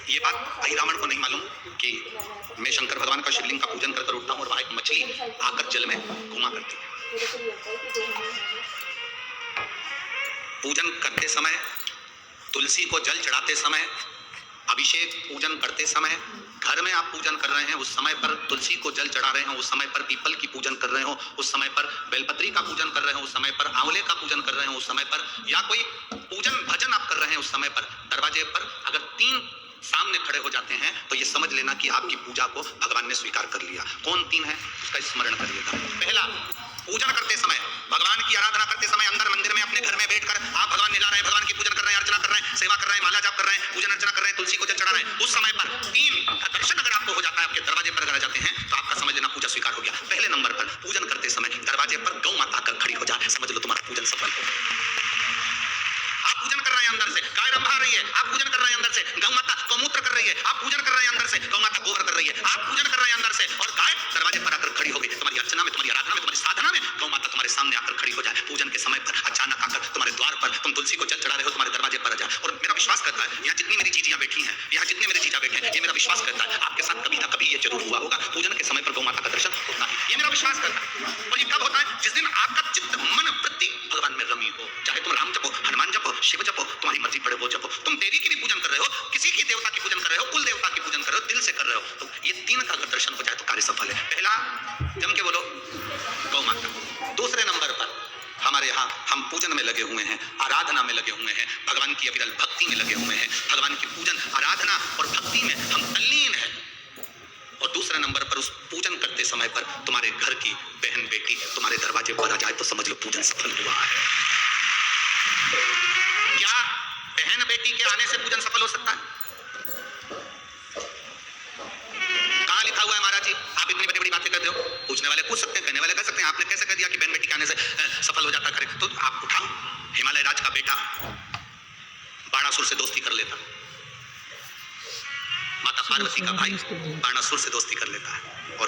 ये बात भाई रावण को नहीं मालूम कि मैं शंकर भगवान का शिवलिंग का पूजन कर उठता हूँ और वहां एक मछली आकर जल में घुमा करती है। पूजन करते समय, तुलसी को जल चढ़ाते समय, अभिषेक पूजन करते समय, घर में आप पूजन कर रहे हैं उस समय पर तुलसी को जल चढ़ा रहे हैं, उस समय पर पीपल की पूजन कर रहे हो, उस समय पर बेलपत्री का पूजन कर रहे हो, उस समय पर आंवले का पूजन कर रहे हो, उस समय पर या कोई पूजन भजन आप कर रहे हैं उस समय पर दरवाजे पर अगर 3 सामने खड़े हो जाते हैं तो ये समझ लेना कि आपकी पूजा को भगवान ने स्वीकार कर लिया। कौन 3 है उसका स्मरण करिएगा। पहला, पूजन करते समय, भगवान की आराधना करते समय अंदर मंदिर में अपने घर में बैठकर आप भगवान निला रहे हैं, भगवान की पूजन कर रहे हैं, अर्चना कर रहे हैं, सेवा कर रहे हैं, माला जाप कर रहे हैं, पूजन अर्चना कर रहे हैं, तुलसी को जल चढ़ा रहे हैं, उस समय पर 3 का दर्शन अगर आपको हो जाता है, आपके दरवाजे पर अगर आ जाते हैं तो आपका समझ लेना पूजा स्वीकार हो गया। पहले नंबर पर पूजन करते समय दरवाजे पर गौ माता आकर खड़ी हो जाए, समझ लो तुम्हारा पूजन सफल हो। आप पूजन कर रहे हैं अंदर से, गाय रंभा रही है, आप पूजन कर रहे हैं अंदर से, गौ माता गौमूत्र कर रही है, आप पूजन कर रहे हैं अंदर से, गौ माता गोबर कर रही है, आप पूजन कर रहे हैं अंदर से और गाय दरवाजे पर आकर खड़ी हो गई। तुम्हारी अर्चना में, तुम्हारी आराधना में, तुम्हारी साधना में गौ माता तुम्हारे सामने आकर खड़ी हो जाए। पूजन के समय पर अचानक आकर तुम्हारे द्वार पर तुम तुलसी को जल चढ़ा रहे हो, तुम्हारे दरवाजे पर आ जाए। और मेरा विश्वास करता है यहाँ जितनी मेरी जीजियां बैठी हैं, यहाँ जितने मेरे जीजा बैठे हैं, ये मेरा विश्वास करता है आपके साथ कभी ना कभी ये जरूर हुआ होगा। पूजन के समय पर गौ माता का दर्शन होता है, ये मेरा विश्वास करता है। और ये कब होता है? जिस दिन आपका चित्त मन वृत्ति भगवान में रमी हो, चाहे तुम राम जपो, हनुमान जपो, शिव जपो, तुम्हारी मर्जी पड़े वो जपो, तुम देवी की भी पूजन कर रहे हो, किसी की देवता की पूजन कर रहे हो, कुल देवता की पूजन कर रहे हो, दिल से कर रहे हो, तो ये 3 का अगर दर्शन हो जाए तो कार्य सफल है। पहला, जम के बोलो गौ माता। दूसरे नंबर पर हमारे यहाँ हम पूजन में लगे हुए हैं, आराधना में लगे हुए हैं, भगवान की अविरल भक्ति में लगे हुए हैं, भगवान की पूजन आराधना और भक्ति में हम तल्लीन हैं। और दूसरे नंबर पर उस पूजन करते समय पर तुम्हारे घर की बहन बेटी तुम्हारे दरवाजे पर आ जाए तो समझ लो पूजन सफल हुआ है। क्या बहन बेटी के आने से पूजन सफल हो सकता है? कहां लिखा हुआ है महाराज जी? आप इतनी बड़ी बड़ी बातें करते हो, पूछने वाले पूछ सकते हैं, कहने वाले कह सकते हैं, आपने कैसे कह दिया कि बहन बेटी के आने से सफल हो जाता करे? तो आप उठाओ, हिमालय राज का बेटा बाणासुर से दोस्ती कर लेता, माता पार्वती का भाई बाणासुर से दोस्ती कर लेता है और